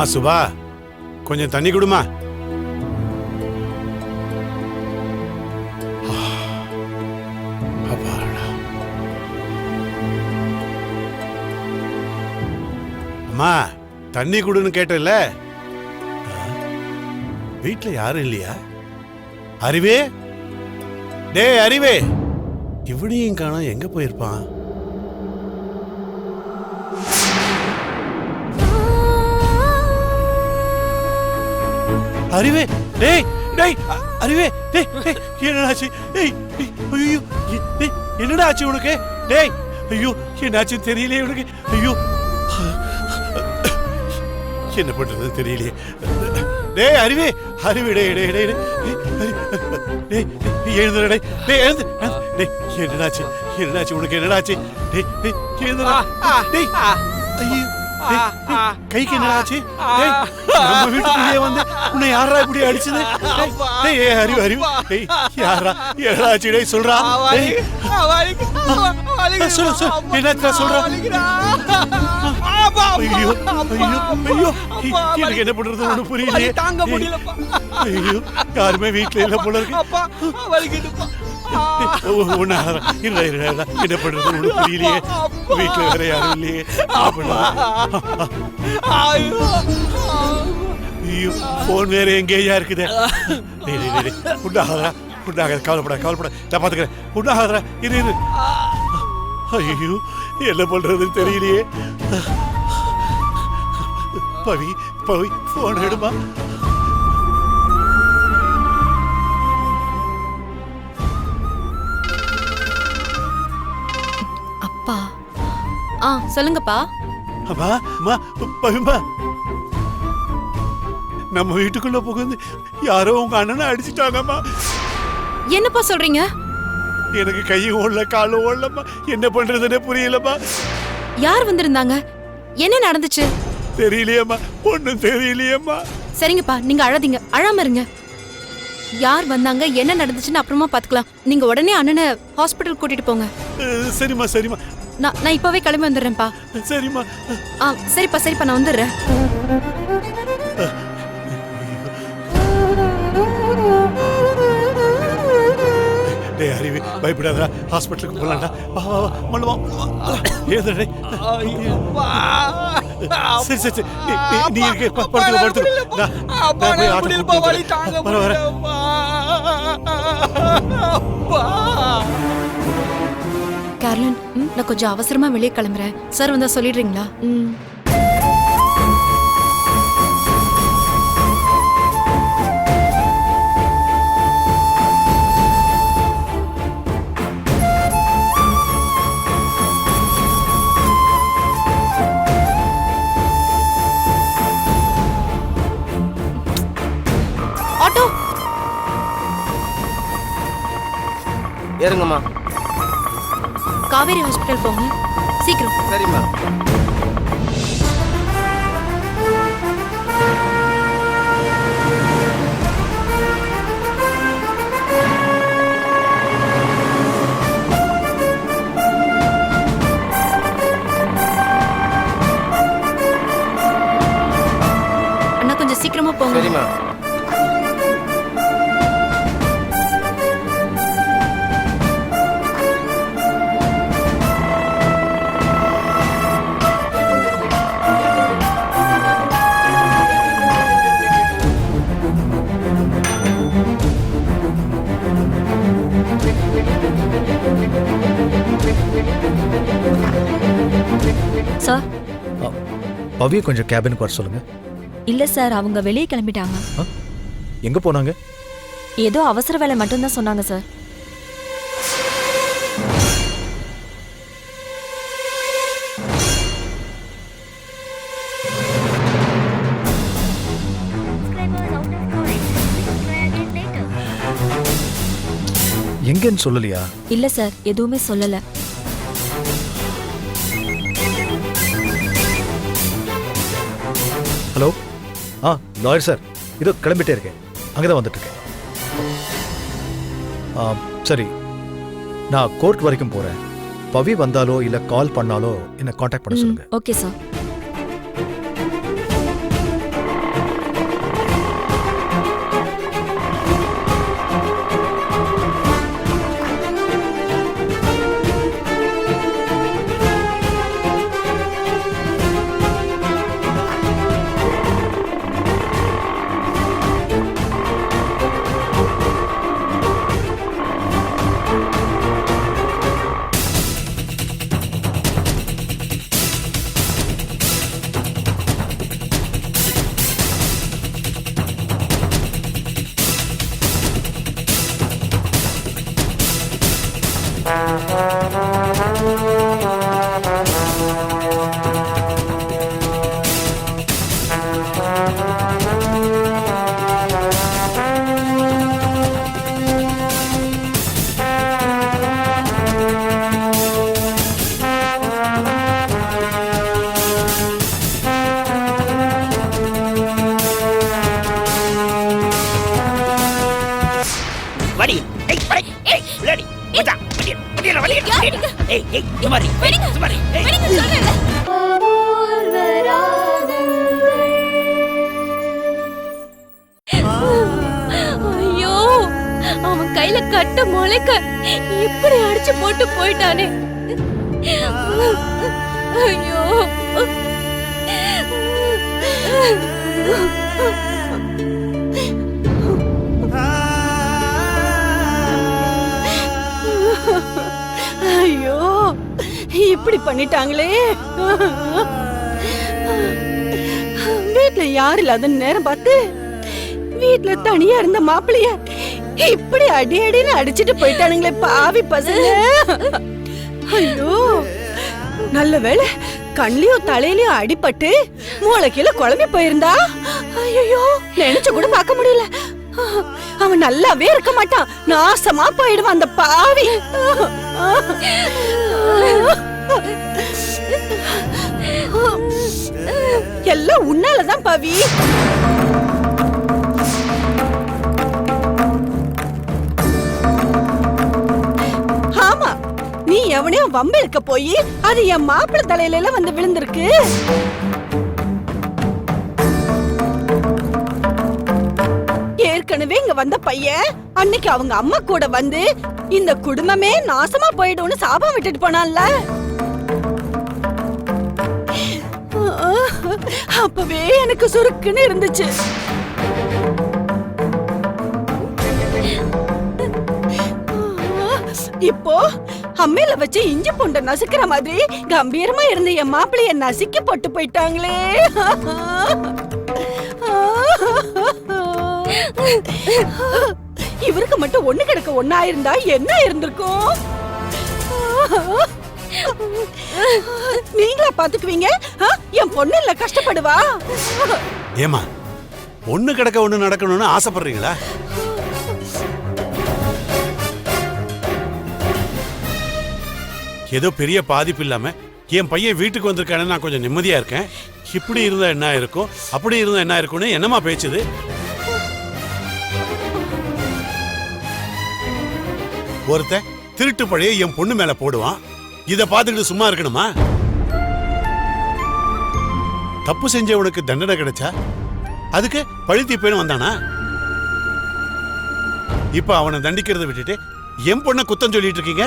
அம்மா சுபா, கொஞ்சம் தண்ணி குடுமா. அம்மா தண்ணி குடுன்னு கேட்டல, வீட்டுல யாரும் இல்லையா? அறிவே, டே அறிவே, இவனையும் காணோம், எங்க போயிருப்பான்? அறிவே, டேய் டேய் அறிவே, டேய் என்னடாச்சு? டேய் ஐயோ, டேய் என்னடா ஆச்சு உனக்கு? டேய் ஐயோ என்னாச்சு தெரியலையே உனக்கு. ஐயோ என்ன பண்றது தெரியலையே. டேய் அறிவே, அறிவே, டேய் டேய் டேய் டேய் எழுந்துடா, டேய் டேய் எழுந்து. டேய் என்னடாச்சு? என்னடாச்சு உனக்கு? என்னடாச்சு? டேய் டேய் எழுந்துடா. டேய் ஐயோ கைக்கு என்னடாச்சு? டேய் நம்ம வீட்டுக்குள்ளே வந்து உன்னை யாரா இப்படி அடிச்சது? டேய் அறிவு அறிவு, டேய் யாரா என்னடாச்சு? டேய் சொல்றா. டேய் சொல்லு சொல்லு, என்னடா சொல்றா? ஐயோ ஐயோ ஐயோ, எனக்கு என்ன பண்றது ஒண்ணு புரியலையே. தாங்க முடியலப்பா. ஐயோ யாருமே வீட்டுல இல்ல போல இருக்கு. அப்பா வலிக்குதுப்பா. என்ன பண்றது ஒண்ணு புரியலையே. வீட்டுல வேற யாரும் இல்லையே. ஐயோ போன் வேற எங்கேயா இருக்குது. உண்டாகாதா உண்டாகாத, கவலைப்பட கவலைப்பட, நான் பாத்துக்கிறேன். உண்டாகாதா, இரு இரு. ஐயோ என்ன பண்றதுன்னு தெரியலையே. பவி பவி போன் எடுமா. அப்பா. சொல்லுங்கப்பா. அம்மா அம்மா பவிமா, நம்ம வீட்டுக்குள்ள புகுந்து யாரோ உங்க அண்ணனை அடிச்சுட்டாங்கம்மா. என்னப்பா சொல்றீங்க? எனக்கு கையும் ஓடல காலும் ஓடலம்மா. என்ன பண்றதுன்னே புரியலம்மா. யார் வந்திருந்தாங்க? என்ன நடந்துச்சு? தெரியலையம்மா, ஒண்ணும் தெரியலையம்மா. சரிங்கப்பா, நீங்க அழாதீங்க, அழாம இருங்க. யார் வந்தாங்க, என்ன நடந்துச்சுன்னு அப்புறமா பாத்துக்கலாம். நீங்க உடனே அண்ணனை ஹாஸ்பிட்டல் கூட்டிட்டு போங்க. சரிம்மா சரிம்மா, நான் இப்பவே கிளம்பி வந்துடுறேன்ப்பா. சரிம்மா. சரிப்பா சரிப்பா, நான் வந்துடுறேன். டேய் அறிவு, பயப்படாதடா, ஹாஸ்பிட்டலுக்கு போலாம்டா. வா வா வா, மல்ல வா. ஏதடே. சரி சரி சரி, நீ இருக்க, படுத்துக்க படுத்துக்க. நான் போய் ஆட்டோ வலி தாங்க முடியலப்பா. கேர்லன், நான் கொஞ்சம் அவசரமா வெளியே கிளம்புறேன். சார் வந்தா சொல்லிடுறீங்களா? ஆட்டோ ஏறுங்கம்மா. காவேரி ஹாஸ்பிட்டல் போங்க சீக்கிரம். சரிம்மா. அண்ணா கொஞ்சம் சீக்கிரமா போங்க. சரிம்மா. சார், பவியை கொஞ்சம் கேபினுக்கு வர சொல்லுங்க. இல்ல சார், அவங்க வெளியே கிளம்பிட்டாங்க. எங்க போனாங்க? ஏதோ அவசர வேலை மட்டும்தான் சொன்னாங்க சார். எங்கன்னு சொல்லலையா? இல்ல சார், எதுவுமே சொல்லல. ஹலோ, லாயர் சார், இதோ கிளம்பிட்டே இருக்கேன். அங்கதான் வந்துட்டு இருக்கேன். சரி, நான் கோர்ட் வரைக்கும் போறேன். பவி வந்தாலோ இல்ல கால் பண்ணாலோ என்ன காண்டாக்ட் பண்ண சொல்லுங்க. Okay sir. வடி ஏய் வடி ஏய் விளையாடி மச்சான் வடி வடி ஏய் ஏய் சுமாரி சுமாரி ஐயோ, அவன் கையில கட்ட முளைக்க இப்படி அடிச்சு போட்டு போயிட்டானே. ஐயோ, ஐயோ, இப்படி பண்ணிட்டாங்களே. வீட்டுல யாரு இல்லாத நேரம் பார்த்து வீட்டுல தனியா இருந்த மாப்பிளைய இப்படி அடி அடின்னு அடிச்சிட்டு போயிட்டானுங்களே பாவி பசங்க. ஐயோ, நல்ல வேளை கண்லயும் தலையிலயும் அடிபட்டு மூளைக்கீழ குழம்பி போயிருந்தா ஐயோ நினைச்சு கூட பார்க்க முடியல. அவன் நல்லாவே இருக்க மாட்டான், நாசமா போயிடுவான் அந்த பாவி. எல்லாம் உன்னாலதான் பாவி. ஆமா, நீ எவனையோ வம்பு இருக்க போய் அது என் மாப்பிள்ளை தலையில எல்லாம் வந்து விழுந்திருக்கு. ஏற்கனவே இங்க வந்த பையன் அன்னைக்கு அவங்க அம்மா கூட வந்து இந்த குடும்பமே நாசமா போயிடும்னு சாபம் விட்டுட்டு போனான்ல. அப்பவே எனக்கு சுருக்குன்னு இருந்துச்சு. இப்போ அம்மையில வச்சு இஞ்சி பூண்டை நசுக்கிற மாதிரி கம்பீரமா இருந்த என் மாப்பிள்ளைய நசுக்கி போட்டு போயிட்டாங்களே. இவருக்கு மட்டும் ஒண்ணு கிடக்க ஒண்ணா இருந்தா என்ன இருந்திருக்கும்? நீங்களா பாத்துக்குவீங்க? என் பொண்ணு இல்ல கஷ்டப்படுவா. ஏமா ஒண்ணு கிடக்க ஒண்ணு நடக்கணும்னு ஆசைப்படுறீங்களா? ஏதோ பெரிய பாதிப்பு இல்லாம என் பையன் வீட்டுக்கு வந்திருக்கானே நான் கொஞ்சம் நிம்மதியா இருக்கேன். இப்படி இருந்தா என்ன இருக்கும், அப்படி இருந்தா என்ன இருக்கும்னு என்னமா பேச்சுது? ஒருத்தன் திருட்டு பழைய என் பொண்ணு மேல போடுவான், இத பாத்துக்கிட்டு சும்மா இருக்கணுமா? தப்பு செஞ்சவனுக்கு தண்டனை கிடைச்சா அதுக்கு பழித்தீப்பேன்னு வந்தானா? இப்ப அவனை தண்டிக்கிறத விட்டுட்டு என் பொண்ணை குத்தம் சொல்லிட்டு இருக்கீங்க.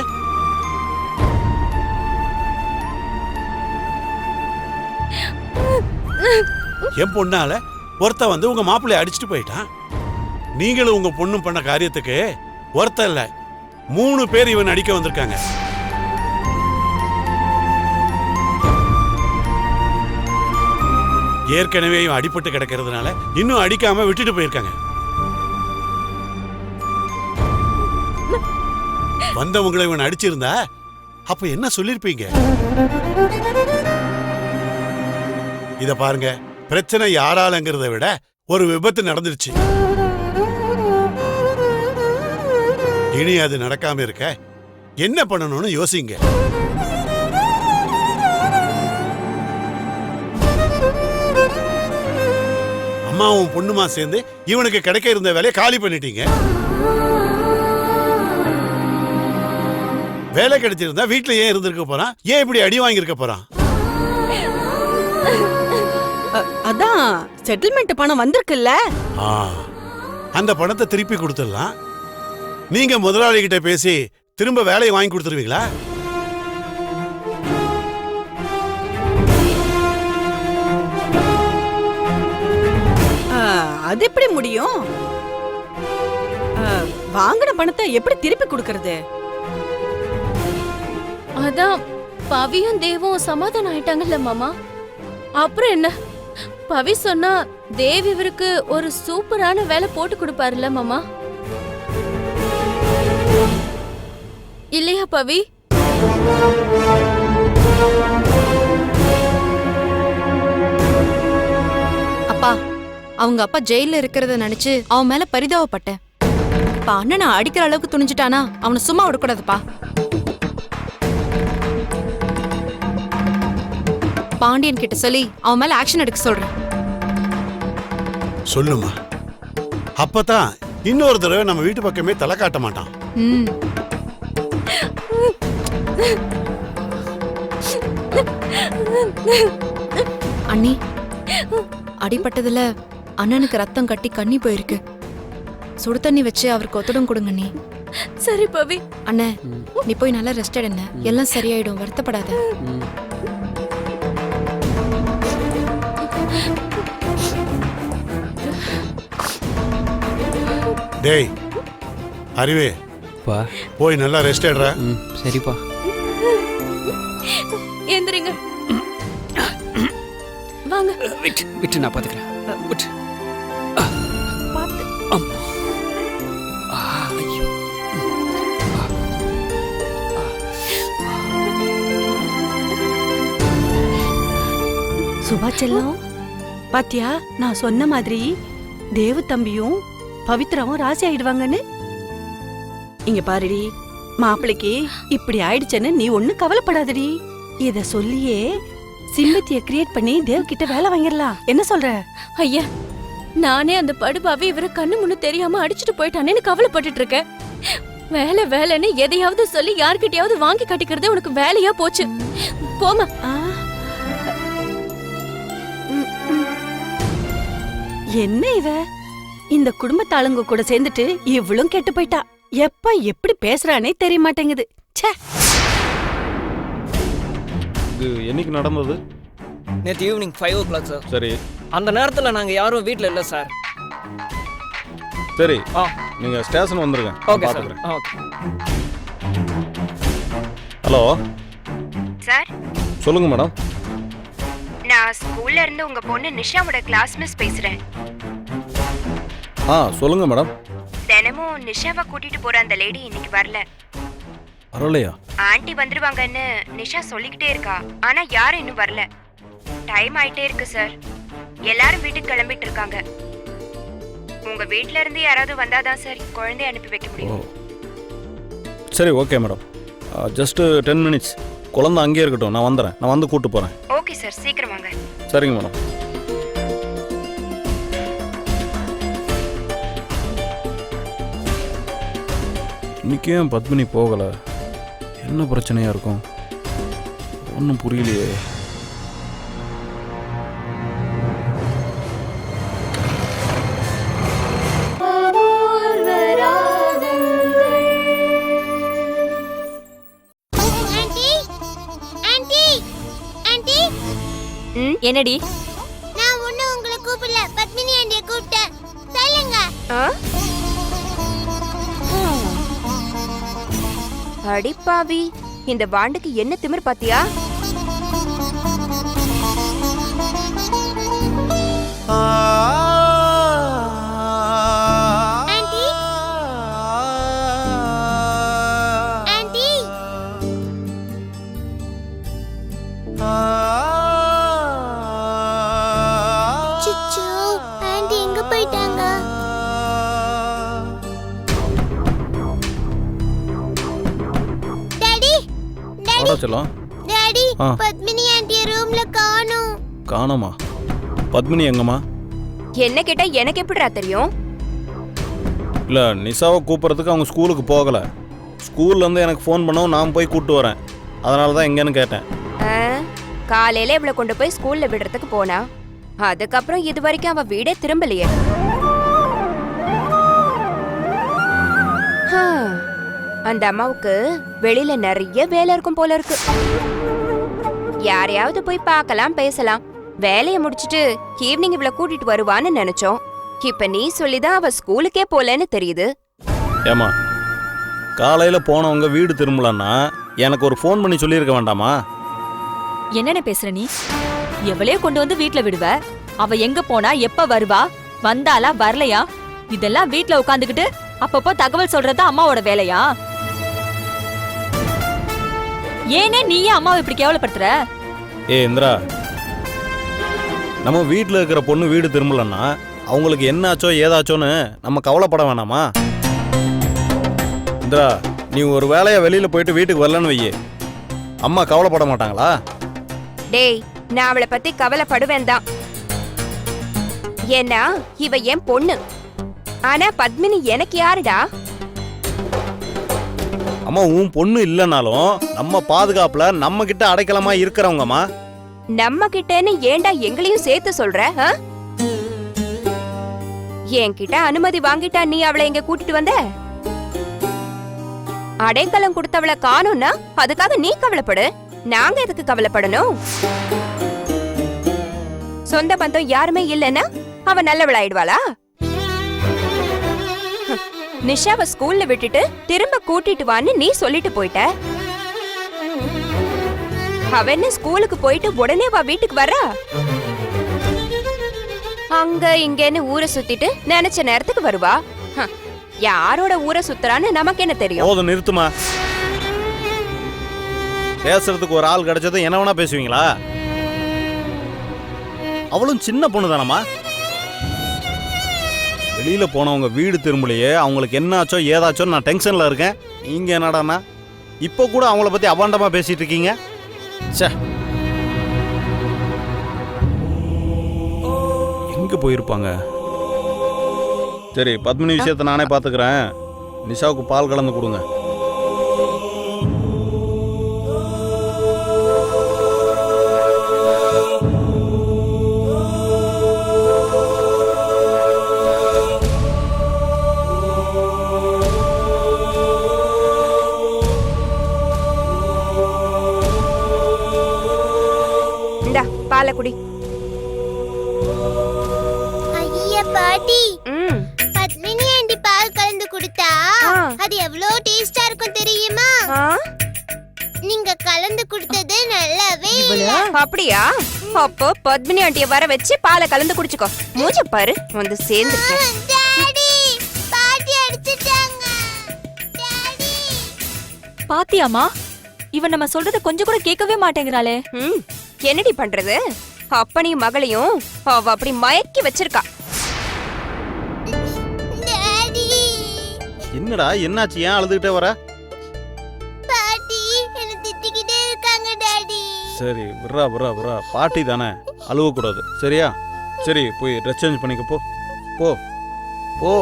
என் பொண்ணால ஒருத்த வந்து உங்க மாப்பிள்ளைய அடிச்சுட்டு போயிட்டான். நீங்களும் உங்க பொண்ணும் பண்ண காரியத்துக்கு ஒருத்த இல்ல 3 பேர் இவன் அடிக்க வந்திருக்காங்க. ஏற்கனவே இவன் அடிபட்டு கிடக்கிறதுனால இன்னும் அடிக்காம விட்டுட்டு போயிருக்காங்க. வந்தவங்களை இவன் அடிச்சிருந்தா அப்ப என்ன சொல்லிருப்பீங்க? இத பாருங்க, பிரச்சனை யாராலங்கிறத விட ஒரு விபத்து நடந்துருச்சு. இனி அது நடக்காம இருக்க என்ன பண்ணணும்னு யோசிங்க. அம்மாவும் பொண்ணுமா சேர்ந்து இவனுக்கு கிடைக்க இருந்த வேலையை காலி பண்ணிட்டீங்க. வேலை கிடைச்சிருந்தா வீட்டுல ஏன் இருந்திருக்க போறான்? ஏன் இப்படி அடி வாங்கியிருக்க போறான்? அதான் செட்டில்மெண்ட் பணம் வந்திருக்குல்ல, அந்த பணத்தை திருப்பி கொடுத்துடலாம். நீங்க முதலாளி கிட்ட பேசி திரும்ப வேலையை வாங்கி கொடுத்துருவீங்களா? அது எப்படி முடியும்? வாங்கின பணத்தை எப்படி திருப்பி கொடுக்கறது? அதான் பவியும் தேவும் சமாதானம் ஆயிட்டாங்கல்ல மாமா. அப்புறம் என்ன, பவி சொன்னா தேவ் இவருக்கு ஒரு சூப்பரான வேலை போட்டு கொடுப்பாருல்ல மாமா. இல்லையா பவி? அப்பா, அவங்க அப்பா ஜெயில இருக்கிறத நினைச்சு அவன் மேல பரிதாபப்பட்டேன். இப்ப அண்ணனை அடிக்கிற அளவுக்கு துணிஞ்சிட்டானா அவனை சும்மா விடக்கூடாதுப்பா. பாண்டியன் கிட்ட சொல்லி அவன் மேல ஆக்ஷன் எடுக்க சொல்றேன். சொல்லுமா, அப்பதான் இன்னொரு தடவை நம்ம வீட்டு பக்கமே தலை காட்ட மாட்டான். ம். அண்ணி, அடிபட்டதுல அண்ணனுக்கு ரத்தம் கட்டி கண்ணி போயிருக்கு. சுடு தண்ணி வச்சு அவருக்கு ஒத்தடம் கொடுங்க அண்ணி. சரி பவி. அண்ணே, நீ போய் நல்லா ரெஸ்ட் எடுங்க, எல்லாம் சரியாயிடும், வருத்தப்படாத. டேய் அறிவே, பா. போய் நல்லா ரெஸ்ட் எடுற. சரிப்பா. எந்திரிங்க, வாங்க. விட்டு விட்டு நான் பாத்துக்கிறேன். விட்டு. அம்மா. ஐயோ. சுபா செல்லம், பாத்தியா நான் சொன்ன மாதிரி தேவு தம்பியும் பவித்ராவும் ராசி ஆயிடுவாங்கன்னு. இங்க பாருடி, மாப்பிளைக்கு இப்படி ஆயிடுச்சுன்னு நீ ஒண்ணு கவலைப்படாதடி. இத சொல்லியே சிம்பத்திய கிரியேட் பண்ணி தேவ் கிட்ட வேலை வாங்கிடலாம். என்ன சொல்ற? ஐயா, நானே அந்த படுபாவி இவரை கண்ணு முன்னு தெரியாம அடிச்சுட்டு போயிட்டானேன்னு கவலைப்பட்டுட்டு இருக்கேன். வேலை வேலைன்னு எதையாவது சொல்லி யார்கிட்டயாவது வாங்கி கட்டிக்கிறதே உனக்கு வேலையா போச்சு. போமா. என்ன இவ இந்த குடும்பத்தாளுங்க கூட சேர்ந்துட்டு இவ்வளவும் கெட்டு போயிட்டா. எப்ப எப்படி பேசுறானே தெரிய மாட்டேங்குது. ச்சே. இது என்னைக்கு நடந்தது? நேற்று ஈவினிங் 5 o'clock சார். சரி அந்த நேரத்தில் நாங்கள் யாரும் வீட்டில் இல்லை சார். சரி, ஆ நீங்க ஸ்டேஷன் வந்துருங்க. Okay sir. பாத்துக்கிறேன். ஓகே. ஹலோ சார், சொல்லுங்க மேடம். நான் ஸ்கூல்ல இருந்து உங்க பொண்ணு நிஷாவோட கிளாஸ் மிஸ் பேசுறேன். சொல்லுங்க மேடம். தினமும் நிஷாவை கூட்டிட்டு போற அந்த லேடி இன்னைக்கு வரல. வரலையா? ஆன்ட்டி வந்துருவாங்கன்னு நிஷா சொல்லிக்கிட்டே இருக்கா, ஆனா யாரும் இன்னும் வரல. டைம் ஆயிட்டே இருக்கு சார். எல்லாரும் வீட்டுக்கு கிளம்பிட்டு இருக்காங்க. உங்க வீட்ல இருந்து யாராவது வந்தாதான் சார் குழந்தைய அனுப்பி வைக்க முடியும். சரி, ஓகே மேடம். Just 10 minutes. குழந்தை அங்கேயே இருக்கட்டும், நான் வந்துடுறேன். நான் வந்து கூட்டு போறேன். ஓகே சார், சீக்கிரம் வாங்க. சரிங்க மேடம். இன்னைக்கு ஏன் பத்மினி போகலை? என்ன பிரச்சனையா இருக்கும்? ஒன்றும் புரியலையே. என்னடி? நான் ஒண்ணு உங்களை கூப்பிடல, பத்மினி ஆண்டிய கூப்பிட்டேன். சொல்லுங்க. அடிப்பாவி, இந்த வாண்டுக்கு என்ன திமிர் பாத்தியா? ஆண்டி, ஆண்டி, சிச்சு, ஆண்டி எங்க போயிட்டாங்க? டாடி, டாடி, செல்லம். டாடி, பத்மினி ஆண்டிய ரூம்ல காணோம். காணோமா? பத்மினி எங்கம்மா? என்ன கேட்டா எனக்கு எப்படிடா தெரியும்? இல்ல, நிஷாவை கூப்பிட்றதுக்கு அவங்க ஸ்கூலுக்கு போகல. ஸ்கூல்ல இருந்து எனக்கு ஃபோன் பண்ணவும் நான் போய் கூப்பிட்டு வரேன். அதனால தான் எங்கன்னு கேட்டேன். காலையில இவளை கொண்டு போய் ஸ்கூல்ல விடுறதுக்கு போனா, அதுக்கப்புறம் இது வரைக்கும் அவ வீடே திரும்பலையே. அந்த அம்மாவுக்கு வெளியில நிறைய வேலை இருக்கும் போல இருக்கு. யாரையாவது போய் பார்க்கலாம், பேசலாம். வேலையை முடிச்சிட்டு ஈவினிங் இவளை கூட்டிட்டு வருவான்னு நினைச்சோம். இப்ப நீ சொல்லிதான் அவ ஸ்கூலுக்கே போலன்னு தெரியுது. ஏமா, காலையில போனவங்க வீடு திரும்பலன்னா எனக்கு ஒரு ஃபோன் பண்ணி சொல்லியிருக்க வேண்டாமா? என்னென்ன பேசுற நீ? எவளையோ கொண்டு வந்து வீட்ல விடுவ, அவ எங்க போனா, எப்ப வருவா, வந்தாலா வரலையா, இதெல்லாம் வீட்ல உட்காந்துக்கிட்டு அப்பப்போ தகவல் சொல்றது அம்மாவோட வேலையா? ஏனே நீயே அம்மாவை இப்படி கேவலப்படுத்துற? ஏ இந்திரா, நம்ம வீட்டில் இருக்கிற பொண்ணு வீடு திரும்பலன்னா அவங்களுக்கு என்னாச்சோ ஏதாச்சோன்னு நம்ம கவலைப்பட வேணாமா? இந்திரா, நீ ஒரு வேலையை வெளியில் போயிட்டு வீட்டுக்கு வரலன்னு வையே, அம்மா கவலைப்பட மாட்டாங்களா? டேய், நான் அவளை பத்தி கவலைப்படுவேன் தான். ஏன்னா இவ என் பொண்ணு. ஆனா பத்மினி எனக்கு யாருடா? அம்மா, உன் பொண்ணு இல்லைனாலும் நம்ம பாதுகாப்புல நம்ம கிட்ட அடைக்கலமா இருக்கிறவங்கம்மா. நம்ம கிட்டன்னு ஏண்டா எங்களையும் சேர்த்து சொல்ற? என்கிட்ட அனுமதி வாங்கிட்டா நீ அவளை இங்க கூட்டிட்டு வந்த? அடைக்கலம் கொடுத்தவளை காணும்னா அதுக்காக நீ கவலைப்படு. நாங்க எதுக்கு கவலைப்படணும்? சொந்த பந்தம் யாருமே இல்லைன்னா அவ நல்லவளாயிடுவாளா? நிஷாவை ஸ்கூல்ல விட்டுட்டு திரும்ப கூட்டிட்டு வான்னு நீ சொல்லிட்டு போயிட்ட. அவ என்ன ஸ்கூலுக்கு போயிட்டு உடனே வா வீட்டுக்கு வர்றா? அங்க இங்கன்னு ஊரை சுத்திட்டு நினைச்ச நேரத்துக்கு வருவா. யாரோட ஊரை சுத்துறான்னு நமக்கு என்ன தெரியும்? போதும், நிறுத்துமா. பேசுறதுக்கு ஒரு ஆள் கிடைச்சதும் என்ன வேணா பேசுவீங்களா? அவளும் சின்ன பொண்ணு தானம்மா. வெளியில போனவங்க வீடு திரும்பலையே, அவங்களுக்கு என்னாச்சோ ஏதாச்சோ நான் டென்ஷன்ல இருக்கேன். நீங்க என்னடானா இப்போ கூட அவங்கள பத்தி அபாண்டமா பேசிட்டு இருக்கீங்க. ச்சே, எங்க போயிருப்பாங்க? சரி, பத்மினி விஷயத்தை நானே பாத்துக்கிறேன். நிஷாவுக்கு பால் கலந்து கொடுங்க. பாலக்குடி. ஐயா பாட்டி, பத்மினி ஆண்டி பால் கலந்து கொடுத்தா அது எவ்வளவு டேஸ்டா இருக்கும் தெரியுமா? நீங்க கலந்து கொடுத்தது நல்லாவே இல்ல. அப்படியா? அப்போ பத்மினி ஆண்டிய வர வச்சு பாலை கலந்து குடிச்சுக்கோ. மூஞ்ச பாரு, வந்து சேர்ந்துட்டேன். டாடி, பாட்டி அடிச்சிட்டாங்க. டாடி, பாத்தியாமா, இவன் நம்ம சொல்றத கொஞ்சம் கூட கேட்கவே மாட்டேங்கிறாளே. என்னடி பண்றது? அப்பனையும் மகளையும் அவ அப்படி மயக்கி வச்சிருக்கா. டாடி, என்னடா, என்னாச்சு? ஏன் அழுதுகிட்டே வர? பாட்டி என்ன திட்டிக்கிட்டே இருக்காங்க டாடி. சரி, விட்றா விட்றா விட்றா, பாட்டி தானே, அழுவக்கூடாது, சரியா? சரி, போய் ட்ரெஸ் சேஞ்ச் பண்ணிக்கோ. போ போ போ,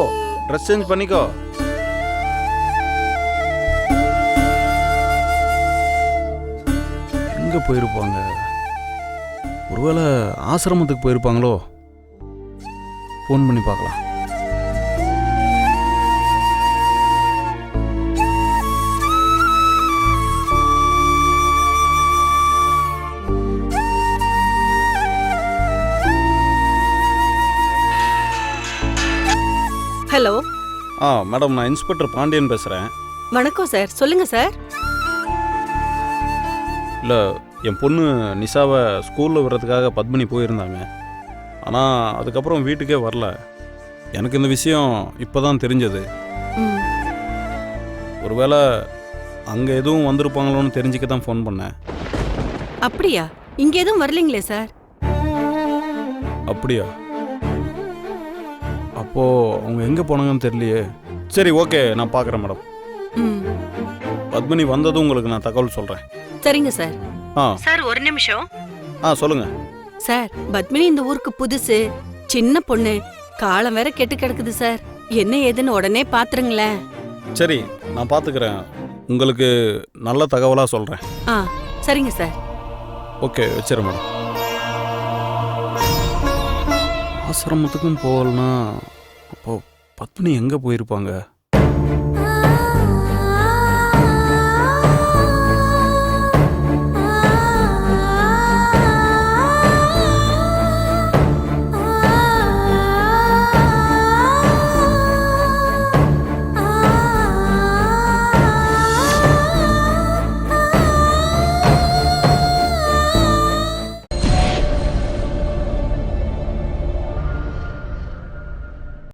ட்ரெஸ் சேஞ்ச் பண்ணிக்கோ. எங்க போயிருப்பாங்க? ஒருவேளை ஆசிரமத்துக்கு போயிருப்பாங்களோ? ஃபோன் பண்ணி பார்க்கலாம். ஹலோ. மேடம், நான் இன்ஸ்பெக்டர் பாண்டியன் பேசுகிறேன். வணக்கம் சார், சொல்லுங்க சார். இல்லை, என் பொண்ணு நிஷாவை ஸ்கூலில் விடுறதுக்காக பத்மினி போயிருந்தாங்க. ஆனால் அதுக்கப்புறம் வீட்டுக்கே வரல. எனக்கு இந்த விஷயம் இப்போ தான் தெரிஞ்சது. ஒருவேளை அங்கே எதுவும் வந்திருப்பாங்களோன்னு தெரிஞ்சுக்க தான் ஃபோன் பண்ணேன். அப்படியா? இங்க எதுவும் வரலீங்களே சார். அப்படியா? அப்போது அவங்க எங்கே போனாங்கன்னு தெரியலையே. சரி, ஓகே, நான் பார்க்குறேன் மேடம். பத்மினி வந்ததும் உங்களுக்கு நான் தகவல் சொல்கிறேன். சரிங்க சார். சார், ஒரு நிமிஷம். சொல்லுங்க சார். பத்மினி இந்த ஊருக்கு புதுசு, சின்ன பொண்ணு, காலம் வேற கெட்டு கிடக்குது சார். என்ன ஏதுன்னு உடனே பாத்துருங்களேன். சரி, நான் பார்த்துக்கிறேன். உங்களுக்கு நல்ல தகவலாக சொல்கிறேன். சரிங்க சார். ஓகே, வச்சிடறேன் மேடம். ஆசிரமத்துக்கும் போகலன்னா அப்போ பத்மினி எங்கே போயிருப்பாங்க?